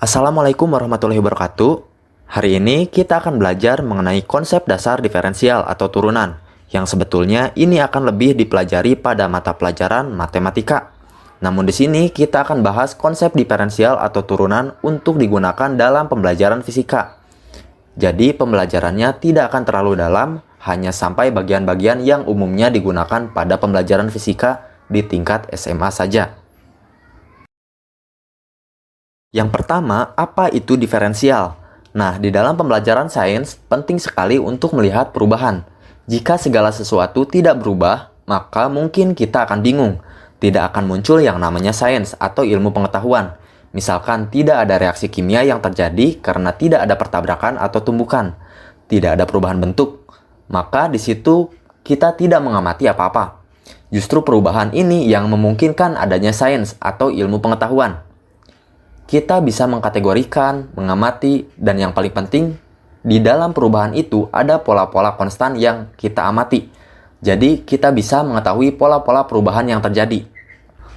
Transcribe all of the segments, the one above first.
Assalamualaikum warahmatullahi wabarakatuh. Hari ini kita akan belajar mengenai konsep dasar diferensial atau turunan, yang sebetulnya ini akan lebih dipelajari pada mata pelajaran matematika. Namun di sini kita akan bahas konsep diferensial atau turunan untuk digunakan dalam pembelajaran fisika. Jadi pembelajarannya tidak akan terlalu dalam, hanya sampai bagian-bagian yang umumnya digunakan pada pembelajaran fisika di tingkat SMA saja. Yang pertama, apa itu diferensial? Nah, di dalam pembelajaran sains, penting sekali untuk melihat perubahan. Jika segala sesuatu tidak berubah, maka mungkin kita akan bingung. Tidak akan muncul yang namanya sains atau ilmu pengetahuan. Misalkan tidak ada reaksi kimia yang terjadi karena tidak ada pertabrakan atau tumbukan. Tidak ada perubahan bentuk. Maka di situ kita tidak mengamati apa-apa. Justru perubahan ini yang memungkinkan adanya sains atau ilmu pengetahuan. Kita bisa mengkategorikan, mengamati, dan yang paling penting, di dalam perubahan itu ada pola-pola konstan yang kita amati. Jadi, kita bisa mengetahui pola-pola perubahan yang terjadi.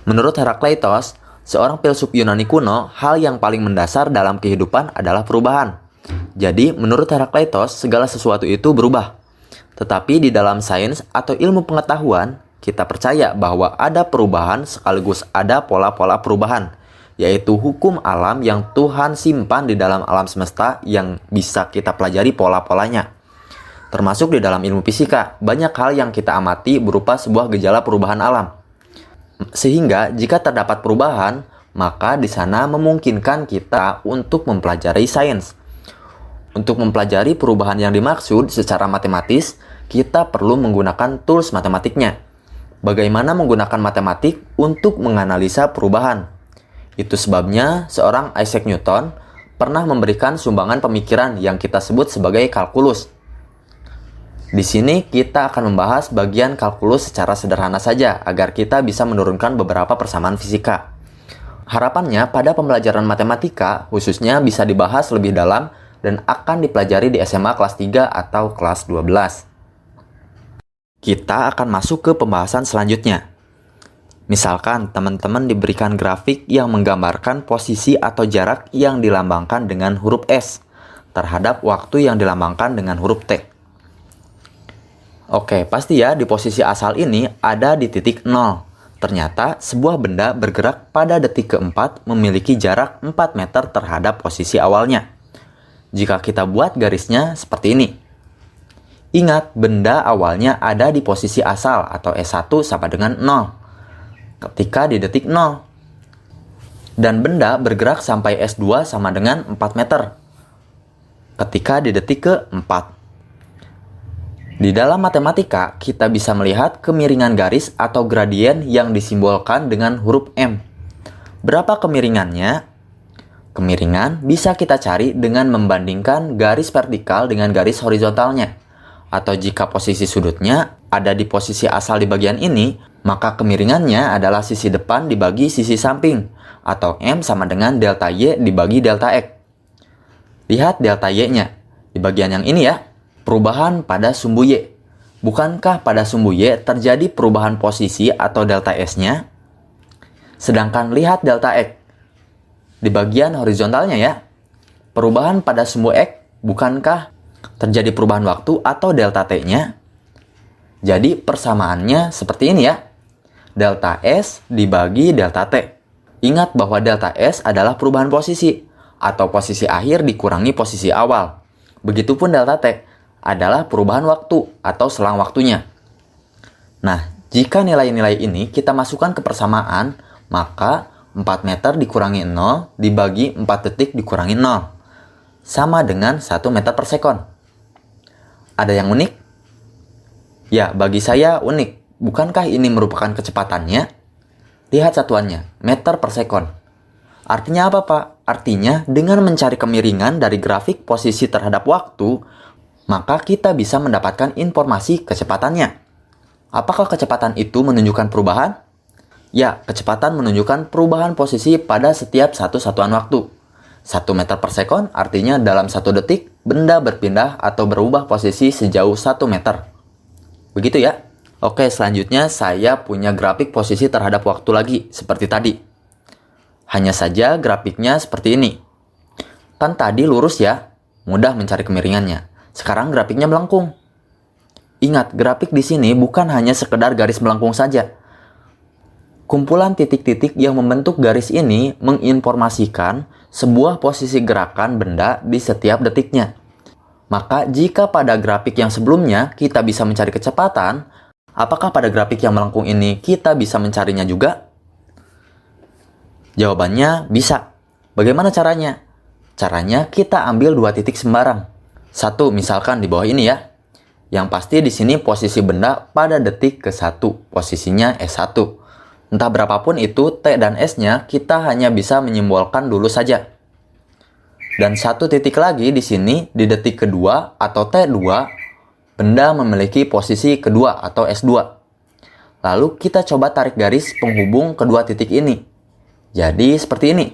Menurut Herakleitos, seorang filsuf Yunani kuno, hal yang paling mendasar dalam kehidupan adalah perubahan. Jadi, menurut Herakleitos, segala sesuatu itu berubah. Tetapi di dalam sains atau ilmu pengetahuan, kita percaya bahwa ada perubahan sekaligus ada pola-pola perubahan, yaitu hukum alam yang Tuhan simpan di dalam alam semesta yang bisa kita pelajari pola-polanya. Termasuk di dalam ilmu fisika, banyak hal yang kita amati berupa sebuah gejala perubahan alam. Sehingga jika terdapat perubahan, maka di sana memungkinkan kita untuk mempelajari sains. Untuk mempelajari perubahan yang dimaksud secara matematis, kita perlu menggunakan tools matematiknya. Bagaimana menggunakan matematik untuk menganalisa perubahan? Itu sebabnya seorang Isaac Newton pernah memberikan sumbangan pemikiran yang kita sebut sebagai kalkulus. Di sini kita akan membahas bagian kalkulus secara sederhana saja agar kita bisa menurunkan beberapa persamaan fisika. Harapannya pada pembelajaran matematika khususnya bisa dibahas lebih dalam dan akan dipelajari di SMA kelas 3 atau kelas 12. Kita akan masuk ke pembahasan selanjutnya. Misalkan teman-teman diberikan grafik yang menggambarkan posisi atau jarak yang dilambangkan dengan huruf S terhadap waktu yang dilambangkan dengan huruf T. Oke, pasti ya di posisi asal ini ada di titik 0. Ternyata sebuah benda bergerak pada detik keempat memiliki jarak 4 meter terhadap posisi awalnya. Jika kita buat garisnya seperti ini. Ingat, benda awalnya ada di posisi asal atau S1 sama dengan 0. Ketika di detik 0. Dan benda bergerak sampai S2 sama dengan 4 meter. Ketika di detik ke-4. Di dalam matematika, kita bisa melihat kemiringan garis atau gradien yang disimbolkan dengan huruf M. Berapa kemiringannya? Kemiringan bisa kita cari dengan membandingkan garis vertikal dengan garis horizontalnya. Atau jika posisi sudutnya ada di posisi asal di bagian ini, maka kemiringannya adalah sisi depan dibagi sisi samping, atau M sama dengan delta Y dibagi delta X. Lihat delta Y-nya, di bagian yang ini ya, perubahan pada sumbu Y. Bukankah pada sumbu Y terjadi perubahan posisi atau delta S-nya? Sedangkan lihat delta X, di bagian horizontalnya ya, perubahan pada sumbu X, bukankah terjadi perubahan waktu atau delta T-nya? Jadi persamaannya seperti ini ya. Delta S dibagi delta T. Ingat bahwa delta S adalah perubahan posisi, atau posisi akhir dikurangi posisi awal. Begitupun delta T adalah perubahan waktu, atau selang waktunya. Nah, jika nilai-nilai ini kita masukkan ke persamaan, maka 4 meter dikurangi 0 dibagi 4 detik dikurangi 0. Sama dengan 1 meter per sekon. Ada yang unik? Ya, bagi saya unik. Bukankah ini merupakan kecepatannya? Lihat satuannya, meter per sekon. Artinya apa, Pak? Artinya, dengan mencari kemiringan dari grafik posisi terhadap waktu, maka kita bisa mendapatkan informasi kecepatannya. Apakah kecepatan itu menunjukkan perubahan? Ya, kecepatan menunjukkan perubahan posisi pada setiap satu satuan waktu. 1 meter per sekon artinya dalam 1 detik, benda berpindah atau berubah posisi sejauh 1 meter. Begitu ya? Oke, selanjutnya saya punya grafik posisi terhadap waktu lagi, seperti tadi. Hanya saja grafiknya seperti ini. Kan tadi lurus ya, mudah mencari kemiringannya. Sekarang grafiknya melengkung. Ingat, grafik di sini bukan hanya sekedar garis melengkung saja. Kumpulan titik-titik yang membentuk garis ini menginformasikan sebuah posisi gerakan benda di setiap detiknya. Maka jika pada grafik yang sebelumnya kita bisa mencari kecepatan, apakah pada grafik yang melengkung ini kita bisa mencarinya juga? Jawabannya bisa. Bagaimana caranya? Caranya kita ambil dua titik sembarang. Satu misalkan di bawah ini ya. Yang pasti di sini posisi benda pada detik ke-1, posisinya S1. Entah berapapun itu T dan S-nya, kita hanya bisa menyimbolkan dulu saja. Dan satu titik lagi di sini di detik kedua atau T2, benda memiliki posisi kedua atau S2. Lalu kita coba tarik garis penghubung kedua titik ini. Jadi seperti ini.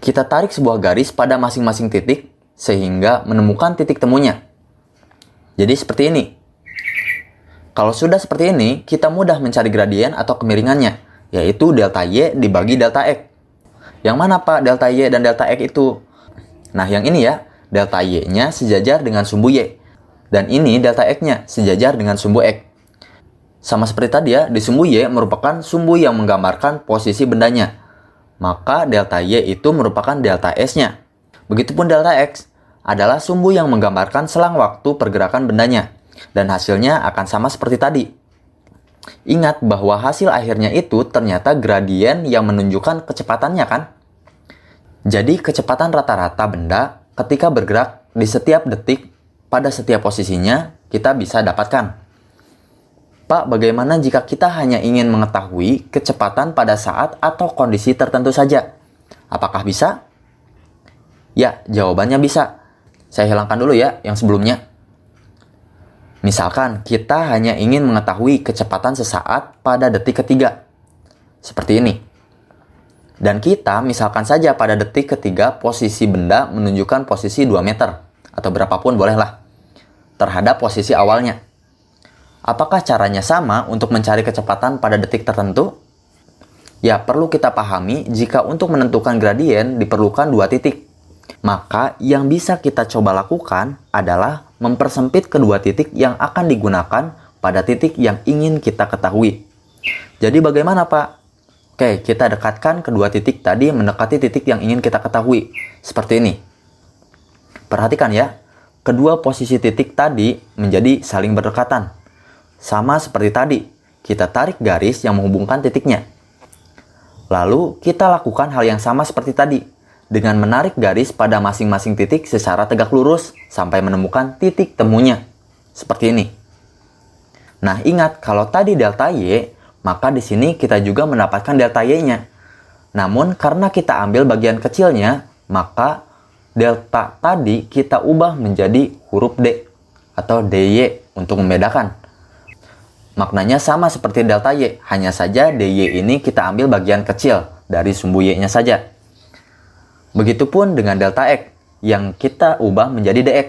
Kita tarik sebuah garis pada masing-masing titik sehingga menemukan titik temunya. Jadi seperti ini. Kalau sudah seperti ini, kita mudah mencari gradien atau kemiringannya, yaitu delta Y dibagi delta X. Yang mana Pak delta Y dan delta X itu? Nah yang ini ya, delta Y-nya sejajar dengan sumbu Y. Dan ini delta X-nya sejajar dengan sumbu X. Sama seperti tadi ya, di sumbu Y merupakan sumbu yang menggambarkan posisi bendanya. Maka delta Y itu merupakan delta S-nya. Begitupun delta X adalah sumbu yang menggambarkan selang waktu pergerakan bendanya. Dan hasilnya akan sama seperti tadi. Ingat bahwa hasil akhirnya itu ternyata gradien yang menunjukkan kecepatannya kan? Jadi kecepatan rata-rata benda ketika bergerak di setiap detik pada setiap posisinya kita bisa dapatkan. Pak, bagaimana jika kita hanya ingin mengetahui kecepatan pada saat atau kondisi tertentu saja? Apakah bisa? Ya, jawabannya bisa. Saya hilangkan dulu ya yang sebelumnya. Misalkan kita hanya ingin mengetahui kecepatan sesaat pada detik ketiga. Seperti ini. Dan kita misalkan saja pada detik ketiga posisi benda menunjukkan posisi 2 meter. Atau berapapun bolehlah. Terhadap posisi awalnya. Apakah caranya sama untuk mencari kecepatan pada detik tertentu? Ya, perlu kita pahami jika untuk menentukan gradien diperlukan dua titik. Maka yang bisa kita coba lakukan adalah mempersempit kedua titik yang akan digunakan pada titik yang ingin kita ketahui. Jadi bagaimana Pak? Oke, kita dekatkan kedua titik tadi mendekati titik yang ingin kita ketahui. Seperti ini. Perhatikan ya, kedua posisi titik tadi menjadi saling berdekatan. Sama seperti tadi, kita tarik garis yang menghubungkan titiknya. Lalu kita lakukan hal yang sama seperti tadi. Dengan menarik garis pada masing-masing titik secara tegak lurus sampai menemukan titik temunya. Seperti ini. Nah, ingat kalau tadi delta Y, maka di sini kita juga mendapatkan delta Y-nya. Namun karena kita ambil bagian kecilnya, maka delta tadi kita ubah menjadi huruf D atau DY untuk membedakan. Maknanya sama seperti delta Y, hanya saja DY ini kita ambil bagian kecil dari sumbu Y-nya saja. Begitupun dengan delta X yang kita ubah menjadi dx.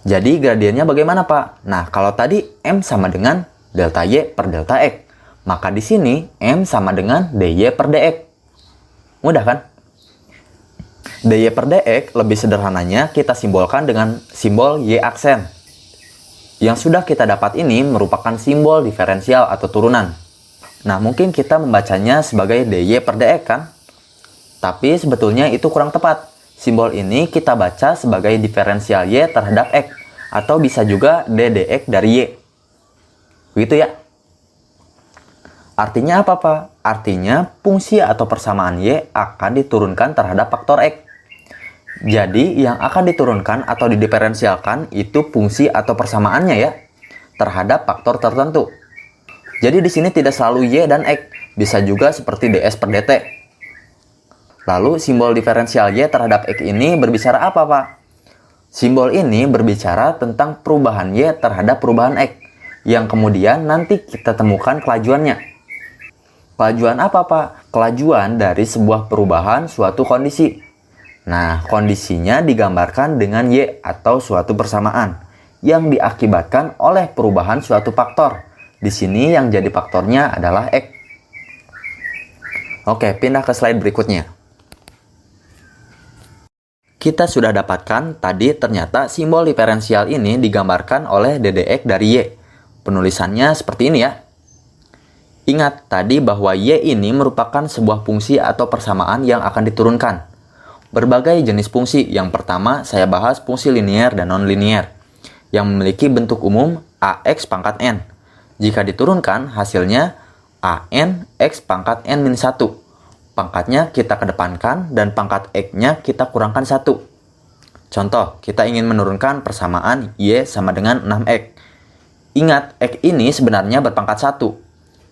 Jadi gradiennya bagaimana Pak? Nah, kalau tadi M sama dengan delta Y per delta X, maka di sini M sama dengan dy per dx. Mudah kan? dy per dx lebih sederhananya kita simbolkan dengan simbol Y aksen. Yang sudah kita dapat ini merupakan simbol diferensial atau turunan. Nah, mungkin kita membacanya sebagai dy per dx kan? Tapi sebetulnya itu kurang tepat. Simbol ini kita baca sebagai diferensial Y terhadap X. Atau bisa juga ddx dari Y. Begitu ya. Artinya apa Pak? Artinya fungsi atau persamaan Y akan diturunkan terhadap faktor X. Jadi yang akan diturunkan atau didiferensialkan itu fungsi atau persamaannya ya. Terhadap faktor tertentu. Jadi di sini tidak selalu Y dan X. Bisa juga seperti ds per dt. Lalu simbol diferensial Y terhadap X ini berbicara apa Pak? Simbol ini berbicara tentang perubahan Y terhadap perubahan X. Yang kemudian nanti kita temukan kelajuannya. Kelajuan apa Pak? Kelajuan dari sebuah perubahan suatu kondisi. Nah, kondisinya digambarkan dengan Y atau suatu persamaan. Yang diakibatkan oleh perubahan suatu faktor. Di sini yang jadi faktornya adalah X. Oke, pindah ke slide berikutnya. Kita sudah dapatkan tadi ternyata simbol diferensial ini digambarkan oleh ddx dari y. Penulisannya seperti ini ya. Ingat tadi bahwa y ini merupakan sebuah fungsi atau persamaan yang akan diturunkan. Berbagai jenis fungsi. Yang pertama saya bahas fungsi linear dan non-linear yang memiliki bentuk umum ax pangkat n. Jika diturunkan hasilnya an x pangkat n-1. Pangkatnya kita kedepankan dan pangkat x-nya kita kurangkan 1. Contoh, kita ingin menurunkan persamaan y sama dengan 6x. Ingat, x ini sebenarnya berpangkat 1.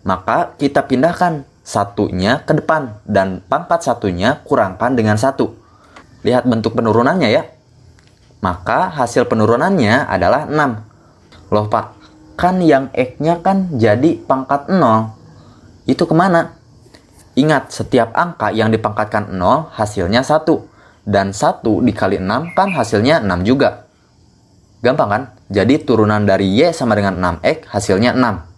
Maka kita pindahkan satunya ke depan dan pangkat satunya kurangkan dengan 1. Lihat bentuk penurunannya ya. Maka hasil penurunannya adalah 6. Loh Pak, kan yang x-nya kan jadi pangkat 0. Itu kemana? Ingat, setiap angka yang dipangkatkan 0 hasilnya 1. Dan 1 dikali 6 kan hasilnya 6 juga. Gampang kan? Jadi turunan dari y sama dengan 6x hasilnya 6.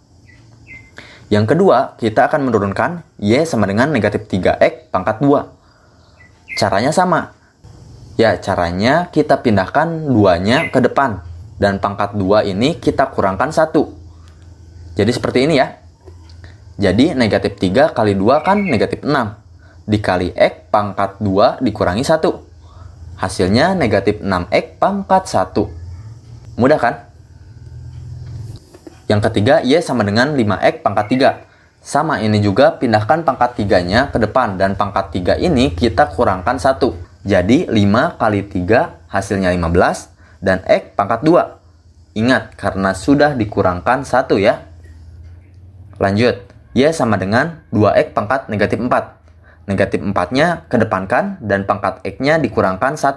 Yang kedua, kita akan menurunkan y sama dengan negatif 3x pangkat 2. Caranya sama. Ya, caranya kita pindahkan 2-nya ke depan. Dan pangkat 2 ini kita kurangkan 1. Jadi seperti ini ya. Jadi negatif 3 kali 2 kan negatif 6. Dikali x pangkat 2 dikurangi 1. Hasilnya negatif 6x pangkat 1. Mudah kan? Yang ketiga, y sama dengan 5x pangkat 3. Sama ini juga pindahkan pangkat 3-nya ke depan. Dan pangkat 3 ini kita kurangkan 1. Jadi 5 kali 3 hasilnya 15. Dan x pangkat 2. Ingat, karena sudah dikurangkan 1 ya. Lanjut, y sama dengan 2x pangkat negatif 4. Negatif 4-nya kedepankan dan pangkat x-nya dikurangkan 1.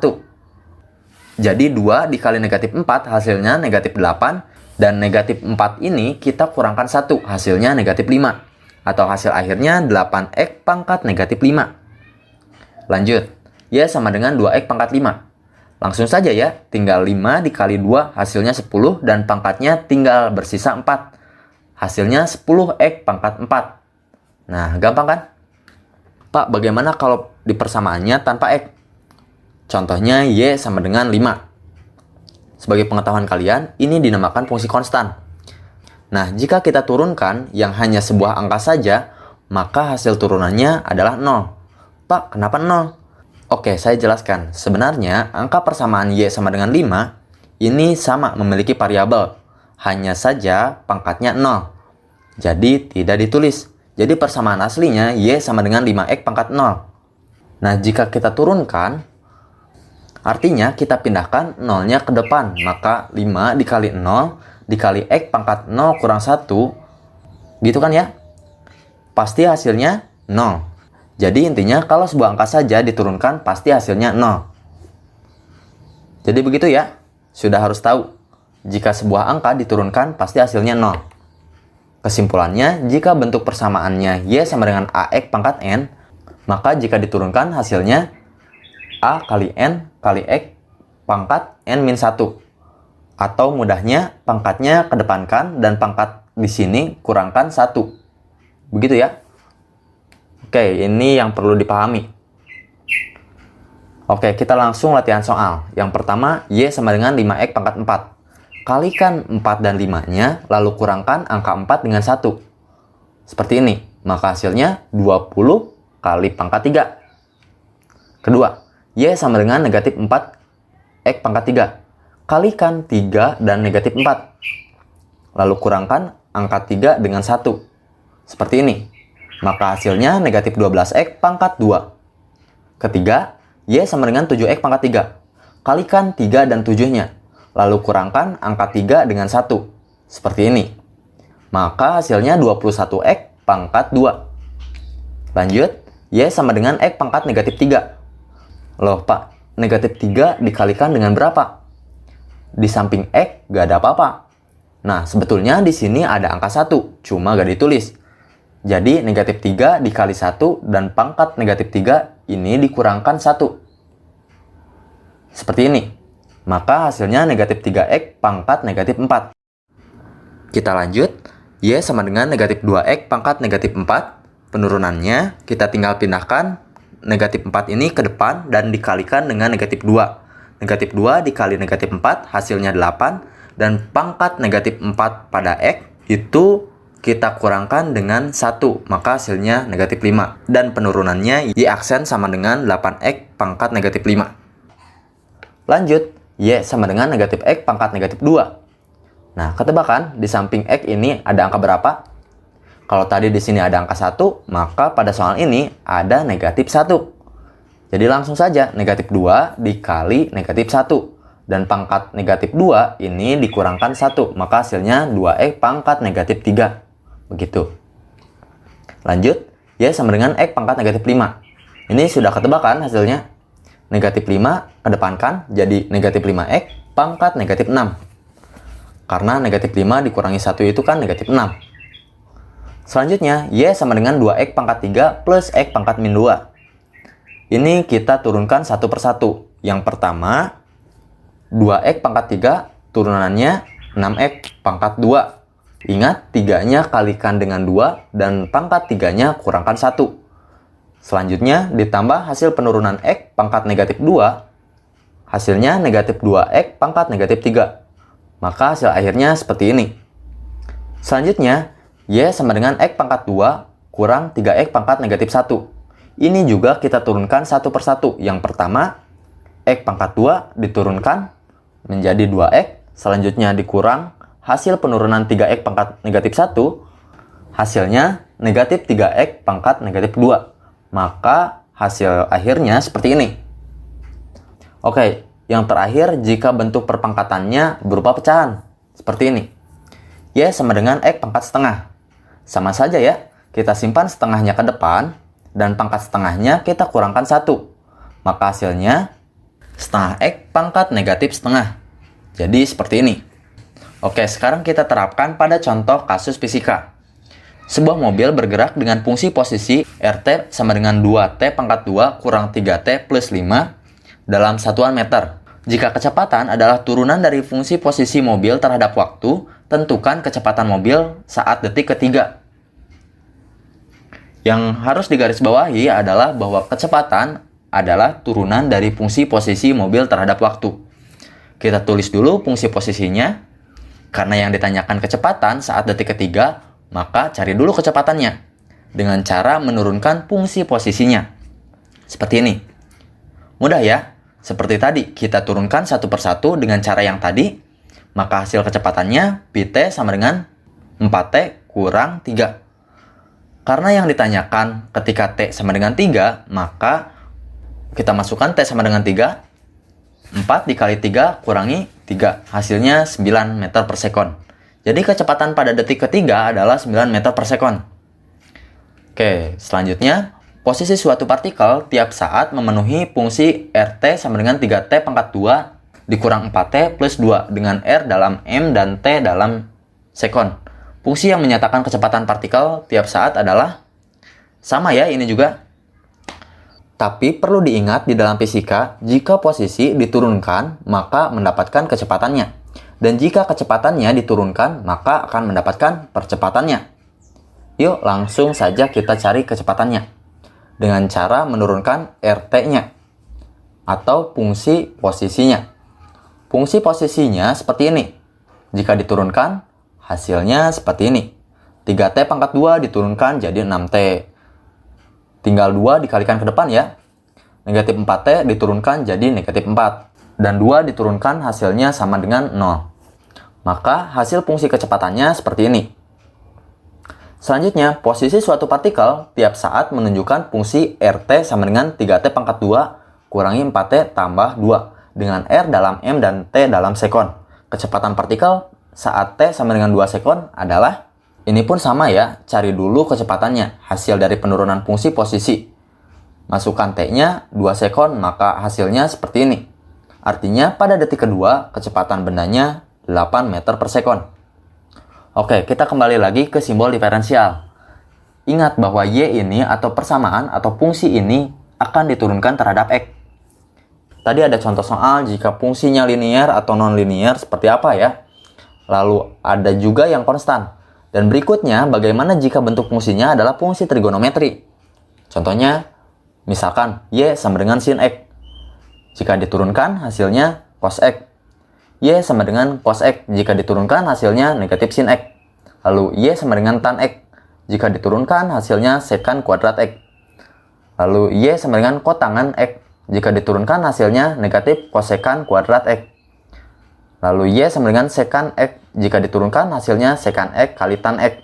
Jadi 2 dikali negatif 4 hasilnya negatif 8. Dan negatif 4 ini kita kurangkan 1 hasilnya negatif 5. Atau hasil akhirnya 8x pangkat negatif 5. Lanjut, y sama dengan 2x pangkat 5. Langsung saja ya, tinggal 5 dikali 2 hasilnya 10 dan pangkatnya tinggal bersisa 4. Hasilnya 10x pangkat 4. Nah, gampang kan? Pak, bagaimana kalau di persamaannya tanpa x? Contohnya y sama dengan 5. Sebagai pengetahuan kalian, ini dinamakan fungsi konstan. Nah, jika kita turunkan yang hanya sebuah angka saja, maka hasil turunannya adalah 0. Pak, kenapa 0? Oke, saya jelaskan. Sebenarnya, angka persamaan y sama dengan 5, ini sama memiliki variabel. Hanya saja pangkatnya 0. Jadi, tidak ditulis. Jadi, persamaan aslinya y sama dengan 5x pangkat 0. Nah, jika kita turunkan, artinya kita pindahkan 0-nya ke depan. Maka 5 dikali 0 dikali x pangkat 0 kurang 1. Gitu kan ya? Pasti hasilnya 0. Jadi intinya kalau sebuah angka saja diturunkan pasti hasilnya 0. Jadi begitu ya. Sudah harus tahu. Jika sebuah angka diturunkan pasti hasilnya 0. Kesimpulannya, jika bentuk persamaannya y sama dengan ax pangkat n, maka jika diturunkan hasilnya a kali n kali x pangkat n-1. Atau mudahnya pangkatnya kedepankan dan pangkat di sini kurangkan 1. Begitu ya. Oke, ini yang perlu dipahami. Oke, kita langsung latihan soal. Yang pertama, y sama dengan 5x pangkat 4. Kalikan 4 dan 5-nya, lalu kurangkan angka 4 dengan 1. Seperti ini. Maka hasilnya 20 kali pangkat 3. Kedua, y sama dengan negatif 4x pangkat 3. Kalikan 3 dan negatif 4. Lalu kurangkan angka 3 dengan 1. Seperti ini. Maka hasilnya negatif 12x pangkat 2. Ketiga, y sama dengan 7x pangkat 3. Kalikan 3 dan 7-nya. Lalu kurangkan angka 3 dengan 1. Seperti ini. Maka hasilnya 21x pangkat 2. Lanjut, y sama dengan x pangkat negatif 3. Loh Pak, negatif 3 dikalikan dengan berapa? Di samping x gak ada apa-apa. Nah, sebetulnya di sini ada angka 1, cuma gak ditulis. Jadi negatif 3 dikali 1 dan pangkat negatif 3 ini dikurangkan 1. Seperti ini. Maka hasilnya negatif 3x pangkat negatif 4. Kita lanjut. Y sama dengan negatif 2x pangkat negatif 4. Penurunannya kita tinggal pindahkan negatif 4 ini ke depan dan dikalikan dengan negatif 2. Negatif 2 dikali negatif 4 hasilnya 8. Dan pangkat negatif 4 pada X itu kita kurangkan dengan 1. Maka hasilnya negatif 5. Dan penurunannya Y aksen sama dengan 8X pangkat negatif 5. Lanjut, Y sama dengan negatif X pangkat negatif 2. Nah, ketebakan di samping X ini ada angka berapa? Kalau tadi di sini ada angka 1, maka pada soal ini ada negatif 1. Jadi langsung saja negatif 2 dikali negatif 1. Dan pangkat negatif 2 ini dikurangkan 1, maka hasilnya 2X pangkat negatif 3. Begitu. Lanjut, Y sama dengan X pangkat negatif 5. Ini sudah ketebakan hasilnya. Negatif 5 kedepankan jadi negatif 5X pangkat negatif 6. Karena negatif 5 dikurangi 1 itu kan negatif 6. Selanjutnya, Y sama dengan 2X pangkat 3 plus X pangkat min 2. Ini kita turunkan satu persatu. Yang pertama, 2X pangkat 3 turunannya 6X pangkat 2. Ingat, 3-nya kalikan dengan 2 dan pangkat 3-nya kurangkan 1. Selanjutnya, ditambah hasil penurunan X pangkat negatif 2. Hasilnya negatif 2X pangkat negatif 3. Maka hasil akhirnya seperti ini. Selanjutnya, Y sama dengan X pangkat 2 kurang 3X pangkat negatif 1. Ini juga kita turunkan satu persatu. Yang pertama, X pangkat 2 diturunkan menjadi 2X. Selanjutnya dikurang hasil penurunan 3X pangkat negatif 1. Hasilnya negatif 3X pangkat negatif 2. Maka hasil akhirnya seperti ini. Oke. Yang terakhir, jika bentuk perpangkatannya berupa pecahan. Seperti ini. Y sama dengan X pangkat setengah. Sama saja ya, kita simpan setengahnya ke depan, dan pangkat setengahnya kita kurangkan 1. Maka hasilnya, setengah X pangkat negatif setengah. Jadi seperti ini. Oke, sekarang kita terapkan pada contoh kasus fisika. Sebuah mobil bergerak dengan fungsi posisi RT sama dengan 2T pangkat 2 kurang 3T plus 5 dalam satuan meter. Jika kecepatan adalah turunan dari fungsi posisi mobil terhadap waktu, tentukan kecepatan mobil saat detik ketiga. Yang harus digarisbawahi adalah bahwa kecepatan adalah turunan dari fungsi posisi mobil terhadap waktu. Kita tulis dulu fungsi posisinya. Karena yang ditanyakan kecepatan saat detik ketiga, maka cari dulu kecepatannya dengan cara menurunkan fungsi posisinya. Seperti ini. Mudah ya? Seperti tadi, kita turunkan satu persatu dengan cara yang tadi, maka hasil kecepatannya Pt sama dengan 4T kurang 3. Karena yang ditanyakan ketika T sama dengan 3, maka kita masukkan T sama dengan 3. 4 dikali 3 kurangi 3. Hasilnya 9 meter per sekon. Jadi kecepatan pada detik ketiga adalah 9 meter per sekon. Oke, selanjutnya, posisi suatu partikel tiap saat memenuhi fungsi RT sama dengan 3T pangkat 2 dikurang 4T plus 2 dengan R dalam M dan T dalam sekon. Fungsi yang menyatakan kecepatan partikel tiap saat adalah sama ya ini juga. Tapi perlu diingat di dalam fisika, jika posisi diturunkan maka mendapatkan kecepatannya. Dan jika kecepatannya diturunkan maka akan mendapatkan percepatannya. Yuk langsung saja kita cari kecepatannya. Dengan cara menurunkan RT-nya atau fungsi posisinya. Fungsi posisinya seperti ini. Jika diturunkan, hasilnya seperti ini. 3T pangkat 2 diturunkan jadi 6T. Tinggal 2 dikalikan ke depan ya. Negatif 4T diturunkan jadi negatif 4. Dan 2 diturunkan hasilnya sama dengan 0. Maka hasil fungsi kecepatannya seperti ini. Selanjutnya, posisi suatu partikel tiap saat menunjukkan fungsi RT sama dengan 3T pangkat 2 kurangi 4T tambah 2 dengan R dalam M dan T dalam sekon. Kecepatan partikel saat T sama dengan 2 sekon adalah, ini pun sama ya, cari dulu kecepatannya, hasil dari penurunan fungsi posisi. Masukkan T-nya 2 sekon, maka hasilnya seperti ini. Artinya pada detik kedua, kecepatan bendanya 8 meter per sekon. Oke, kita kembali lagi ke simbol diferensial. Ingat bahwa Y ini atau persamaan atau fungsi ini akan diturunkan terhadap X. Tadi ada contoh soal jika fungsinya linear atau non-linear seperti apa ya. Lalu ada juga yang konstan. Dan berikutnya bagaimana jika bentuk fungsinya adalah fungsi trigonometri. Contohnya Misalkan Y sama dengan sin X. Jika diturunkan hasilnya cos X. Y sama dengan cos X. Jika diturunkan hasilnya negatif sin X. Lalu Y sama dengan tan X. Jika diturunkan hasilnya secant kuadrat X. Lalu Y sama dengan kotangan X. Jika diturunkan hasilnya negatif kosekant kuadrat X. Lalu Y sama dengan secant X. Jika diturunkan hasilnya secant X kali tan X.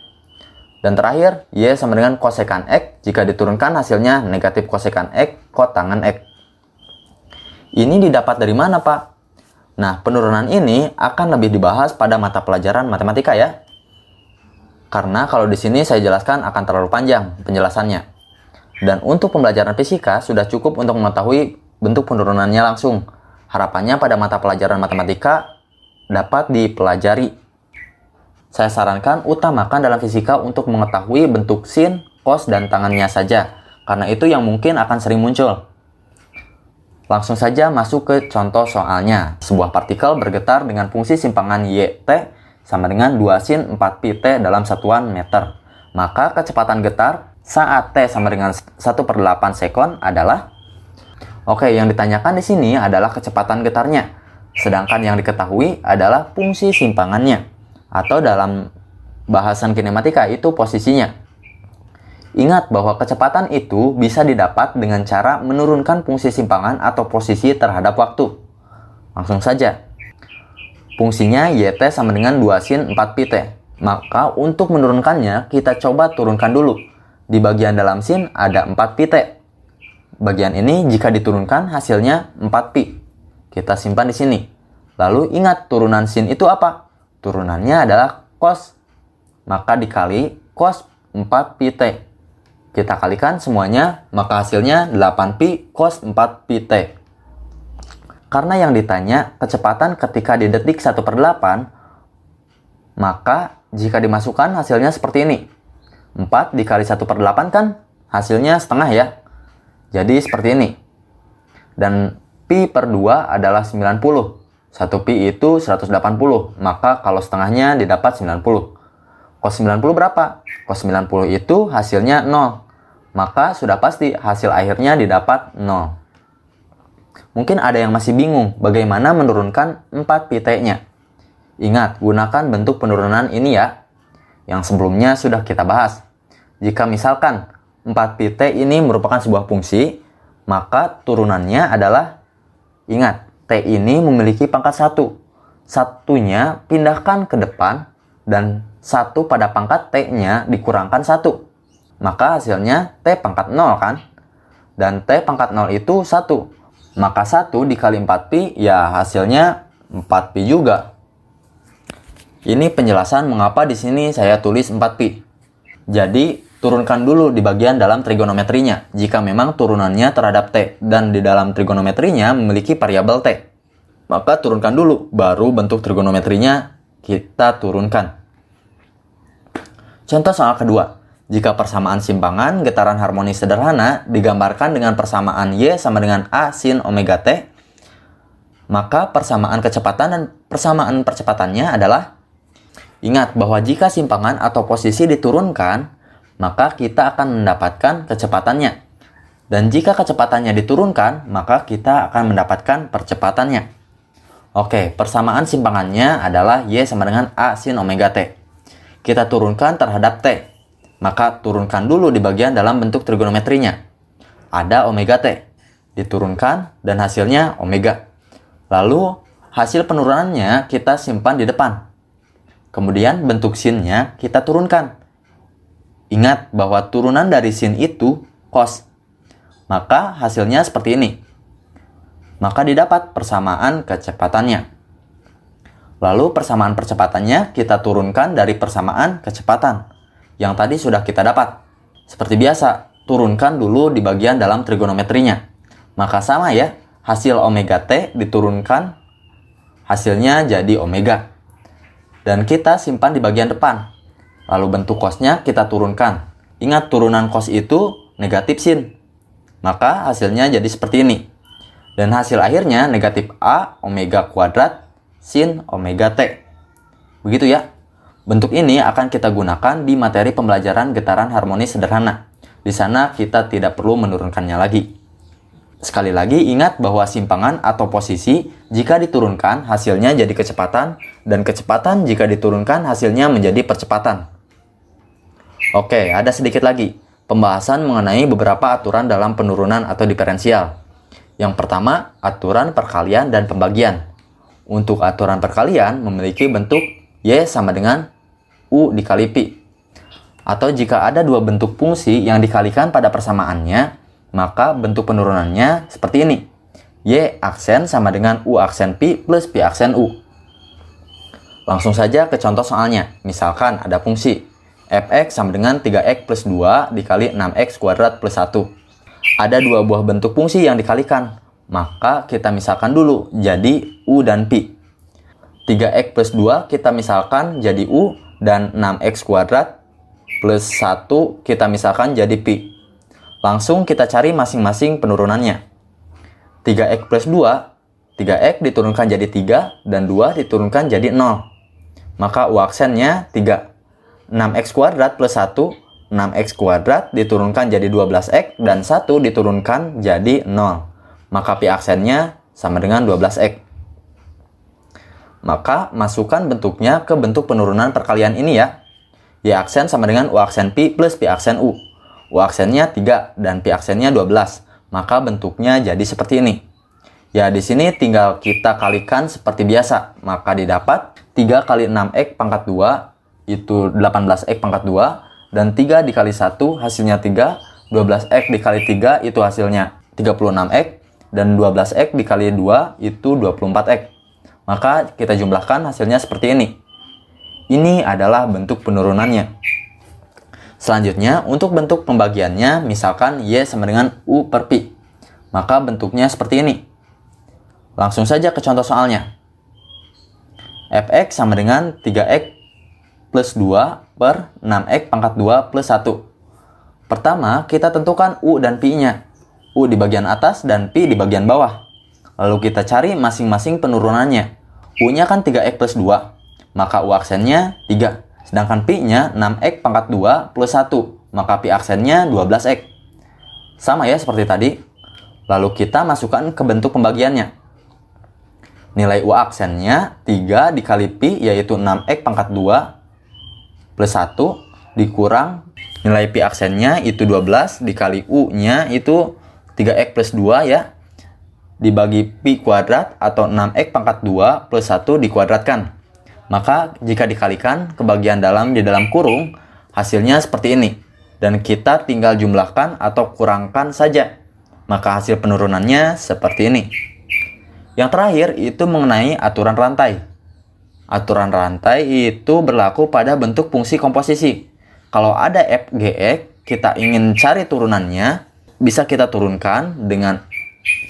Dan terakhir, Y sama dengan kosekant X. Jika diturunkan hasilnya negatif kosekant X kotangan X. Ini didapat dari mana, Pak? Nah, penurunan ini akan lebih dibahas pada mata pelajaran matematika ya. Karena kalau di sini saya jelaskan akan terlalu panjang penjelasannya. Dan untuk pembelajaran fisika sudah cukup untuk mengetahui bentuk penurunannya langsung. Harapannya pada mata pelajaran matematika dapat dipelajari. Saya sarankan utamakan dalam fisika untuk mengetahui bentuk sin, cos, dan tangannya saja. Karena itu yang mungkin akan sering muncul. Langsung saja masuk ke contoh soalnya. Sebuah partikel bergetar dengan fungsi simpangan YT sama dengan 2 sin 4 pi T dalam satuan meter. Maka kecepatan getar saat T sama dengan 1/8 sekon adalah... Oke, yang ditanyakan di sini adalah kecepatan getarnya. Sedangkan yang diketahui adalah fungsi simpangannya. Atau dalam bahasan kinematika itu posisinya. Ingat bahwa kecepatan itu bisa didapat dengan cara menurunkan fungsi simpangan atau posisi terhadap waktu. Langsung saja. Fungsinya YT sama dengan 2 sin 4 pi T. Maka untuk menurunkannya kita coba turunkan dulu. Di bagian dalam sin ada 4 pi T. Bagian ini jika diturunkan hasilnya 4 pi. Kita simpan di sini. Lalu ingat turunan sin itu apa? Turunannya adalah cos. Maka dikali cos 4 pi T. Kita kalikan semuanya, maka hasilnya 8 pi cos 4 pi T. Karena yang ditanya kecepatan ketika di detik 1/8, maka jika dimasukkan hasilnya seperti ini. 4 dikali 1/8 kan hasilnya setengah ya. Jadi seperti ini. Dan pi per 2 adalah 90. 1 pi itu 180, maka kalau setengahnya didapat 90. Cos 90 berapa? Cos 90 itu hasilnya 0. Maka sudah pasti hasil akhirnya didapat 0. Mungkin ada yang masih bingung bagaimana menurunkan 4 pi T-nya. Ingat, gunakan bentuk penurunan ini ya, yang sebelumnya sudah kita bahas. Jika misalkan 4 pi T ini merupakan sebuah fungsi, maka turunannya adalah, ingat, T ini memiliki pangkat 1. Satunya pindahkan ke depan, dan 1 pada pangkat T-nya dikurangkan 1. Maka hasilnya T pangkat 0 kan? Dan T pangkat 0 itu 1. Maka 1 dikali 4 pi ya hasilnya 4 pi juga. Ini penjelasan mengapa di sini saya tulis 4 pi. Jadi turunkan dulu di bagian dalam trigonometrinya jika memang turunannya terhadap T dan di dalam trigonometrinya memiliki variabel T. Maka turunkan dulu, baru bentuk trigonometrinya kita turunkan. Contoh soal kedua. Jika persamaan simpangan getaran harmonis sederhana digambarkan dengan persamaan Y sama dengan A sin omega T, maka persamaan kecepatan dan persamaan percepatannya adalah, ingat bahwa jika simpangan atau posisi diturunkan, maka kita akan mendapatkan kecepatannya. Dan jika kecepatannya diturunkan, maka kita akan mendapatkan percepatannya. Oke, persamaan simpangannya adalah Y sama dengan A sin omega T. Kita turunkan terhadap T. Maka turunkan dulu di bagian dalam bentuk trigonometrinya. Ada omega T. Diturunkan dan hasilnya omega. Lalu hasil penurunannya kita simpan di depan. Kemudian bentuk sinnya kita turunkan. Ingat bahwa turunan dari sin itu cos. Maka hasilnya seperti ini. Maka didapat persamaan kecepatannya. Lalu persamaan percepatannya kita turunkan dari persamaan kecepatan yang tadi sudah kita dapat. Seperti biasa, turunkan dulu di bagian dalam trigonometrinya. Maka sama ya, hasil omega T diturunkan, hasilnya jadi omega. Dan kita simpan di bagian depan. Lalu bentuk cosnya kita turunkan. Ingat turunan cos itu negatif sin. Maka hasilnya jadi seperti ini. Dan hasil akhirnya negatif A omega kuadrat sin omega T. Begitu ya. Bentuk ini akan kita gunakan di materi pembelajaran getaran harmonis sederhana. Di sana kita tidak perlu menurunkannya lagi. Sekali lagi ingat bahwa simpangan atau posisi jika diturunkan hasilnya jadi kecepatan, dan kecepatan jika diturunkan hasilnya menjadi percepatan. Oke, ada sedikit lagi pembahasan mengenai beberapa aturan dalam penurunan atau diferensial. Yang pertama, aturan perkalian dan pembagian. Untuk aturan perkalian memiliki bentuk Y sama dengan U dikali Pi. Atau jika ada dua bentuk fungsi yang dikalikan pada persamaannya, maka bentuk penurunannya seperti ini. Y aksen sama dengan U aksen Pi plus Pi aksen U. Langsung saja ke contoh soalnya. Misalkan ada fungsi fx sama dengan 3x plus 2 dikali 6x kuadrat plus 1. Ada dua buah bentuk fungsi yang dikalikan. Maka kita misalkan dulu jadi U dan Pi. 3x plus 2 kita misalkan jadi U, dan 6x kuadrat plus 1 kita misalkan jadi Pi. Langsung kita cari masing-masing penurunannya. 3x plus 2, 3x diturunkan jadi 3, dan 2 diturunkan jadi 0. Maka U aksennya 3. 6x kuadrat plus 1, 6x kuadrat diturunkan jadi 12x, dan 1 diturunkan jadi 0. Maka Pi aksennya sama dengan 12x. Maka masukkan bentuknya ke bentuk penurunan perkalian ini ya. Y aksen sama dengan U aksen Pi plus Pi aksen U. U aksennya 3 dan Pi aksennya 12. Maka bentuknya jadi seperti ini. Ya, di sini tinggal kita kalikan seperti biasa. Maka didapat 3 kali 6x pangkat 2 itu 18x pangkat 2. Dan 3 dikali 1 hasilnya 3. 12x dikali 3 itu hasilnya 36x. Dan 12x dikali 2 itu 24x. Maka kita jumlahkan hasilnya seperti ini. Ini adalah bentuk penurunannya. Selanjutnya, untuk bentuk pembagiannya, misalkan Y sama dengan U per Pi. Maka bentuknya seperti ini. Langsung saja ke contoh soalnya. Fx sama dengan 3x plus 2 per 6x pangkat 2 plus 1. Pertama, kita tentukan U dan Pi-nya. U di bagian atas dan Pi di bagian bawah. Lalu kita cari masing-masing penurunannya. U-nya kan 3x plus 2, maka U aksennya 3. Sedangkan Pi-nya 6x pangkat 2 plus 1, maka Pi aksennya 12x. Sama ya seperti tadi. Lalu kita masukkan ke bentuk pembagiannya. Nilai U aksennya 3 dikali Pi yaitu 6x pangkat 2 plus 1 dikurang nilai Pi aksennya itu 12 dikali U-nya itu 3x plus 2 ya. Dibagi Pi kuadrat atau 6x pangkat 2 plus 1 dikuadratkan. Maka jika dikalikan ke bagian dalam di dalam kurung, hasilnya seperti ini. Dan kita tinggal jumlahkan atau kurangkan saja. Maka hasil penurunannya seperti ini. Yang terakhir itu mengenai aturan rantai. Aturan rantai itu berlaku pada bentuk fungsi komposisi. Kalau ada f gx, kita ingin cari turunannya, bisa kita turunkan dengan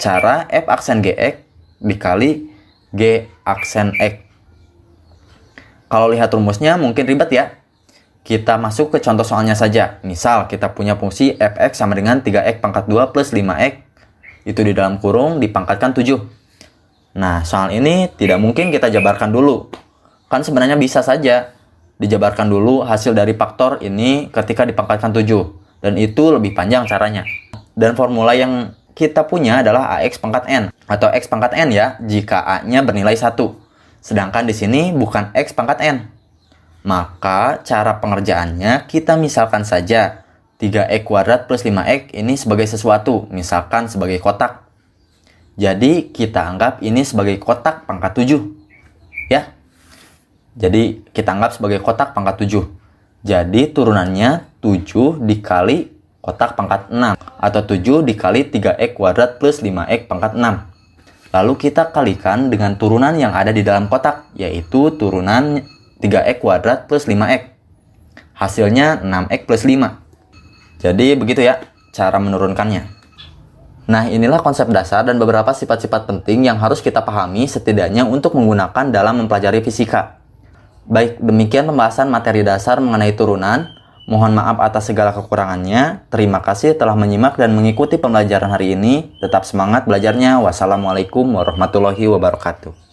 cara f aksen gx dikali g aksen x. Kalau lihat rumusnya mungkin ribet ya. Kita masuk ke contoh soalnya saja. Misal kita punya fungsi fx sama dengan 3x pangkat 2 plus 5x. Itu di dalam kurung dipangkatkan 7. Nah, soal ini tidak mungkin kita jabarkan dulu. Kan sebenarnya bisa saja dijabarkan dulu hasil dari faktor ini ketika dipangkatkan 7. Dan itu lebih panjang caranya. Dan formula yang kita punya adalah AX pangkat N atau X pangkat N ya, jika A-nya bernilai 1. Sedangkan di sini bukan X pangkat N. Maka cara pengerjaannya kita misalkan saja 3x kuadrat plus 5x ini sebagai sesuatu, misalkan sebagai kotak. Jadi kita anggap ini sebagai kotak pangkat 7. Ya. Jadi kita anggap sebagai kotak pangkat 7. Jadi turunannya 7 dikali kotak pangkat 6 atau 7 dikali 3x kuadrat plus 5x pangkat 6. Lalu kita kalikan dengan turunan yang ada di dalam kotak, yaitu turunan 3x kuadrat plus 5x. Hasilnya 6x plus 5. Jadi begitu ya cara menurunkannya. Nah, inilah konsep dasar dan beberapa sifat-sifat penting yang harus kita pahami setidaknya untuk menggunakan dalam mempelajari fisika. Baik, demikian pembahasan materi dasar mengenai turunan. Mohon maaf atas segala kekurangannya. Terima kasih telah menyimak dan mengikuti pembelajaran hari ini. Tetap semangat belajarnya. Wassalamualaikum warahmatullahi wabarakatuh.